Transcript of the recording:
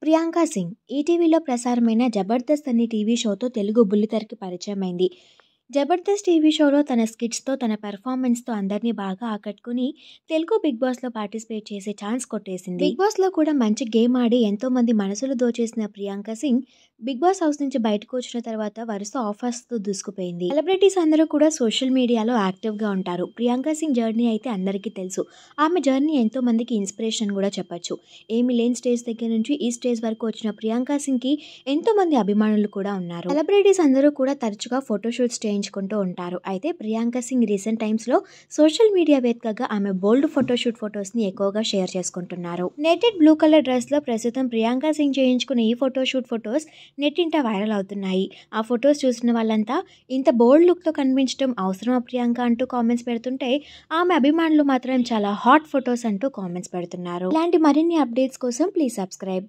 ప్రియాంక సింగ్ ఈటీవీలో ప్రసారమైన 'జబర్దస్త్' అనే టీవీ షోతో తెలుగు బుల్లితెరకి పరిచయమైంది. 'జబర్దస్త్' టీవీ షోలో తన స్కిట్స్‌తో, తన పెర్ఫార్మెన్స్‌తో అందరినీ బాగా ఆకట్టుకుని తెలుగు 'బిగ్ బాస్'లో పార్టిసిపేట్ చేసే ఛాన్స్ కొట్టేసింది. 'బిగ్ బాస్'లో కూడా మంచి గేమ్ ఆడి ఎంతోమంది మనసులు దోచేసిన Priyanka Singh 'Bigg Boss' house నుంచి బయటకు వచ్చిన తర్వాత వరుస ఆఫర్స్‌తో దూసుకుపోయింది. సెలబ్రిటీస్ అందరూ కూడా సోషల్ మీడియాలో యాక్టివ్‌గా ఉంటారు. ప్రియాంక సింగ్ జర్నీ అయితే అందరికీ తెలుసు. ఆమె జర్నీ ఎంతో మందికి ఇన్స్పిరేషన్ కూడా చెప్పొచ్చు. ఏమీ లేని స్టేజ్ దగ్గర నుంచి ఈ స్టేజ్ వరకు వచ్చిన ప్రియాంక సింగ్‌కి ఎంతో మంది అభిమానులు కూడా ఉన్నారు. సెలబ్రిటీస్ అందరూ కూడా తరచుగా ఫోటోషూట్స్ చేయించుకుంటూ ఉంటారు. అయితే ప్రియాంక సింగ్ రీసెంట్ టైమ్స్‌లో సోషల్ మీడియా వేదికగా ఆమె బోల్డ్ ఫోటోస్‌ని ఎక్కువగా షేర్ చేసుకుంటున్నారు. నెటెడ్ బ్లూ కలర్ డ్రెస్‌లో ప్రస్తుతం ప్రియాంక సింగ్ చేయించుకున్న ఈ ఫోటోస్ నెట్టింట వైరల్ అవుతున్నాయి. ఆ ఫొటోస్ చూసిన వాళ్ళంతా ఇంత బోల్డ్ లుక్‌తో కనిపించడం అవసరమా ప్రియాంక అంటూ కామెంట్స్ పెడుతుంటే, ఆమె అభిమానులు మాత్రం చాలా హాట్ ఫొటోస్ అంటూ కామెంట్స్ పెడుతున్నారు. ఇలాంటి మరిన్ని అప్డేట్స్ కోసం ప్లీజ్ సబ్స్క్రైబ్.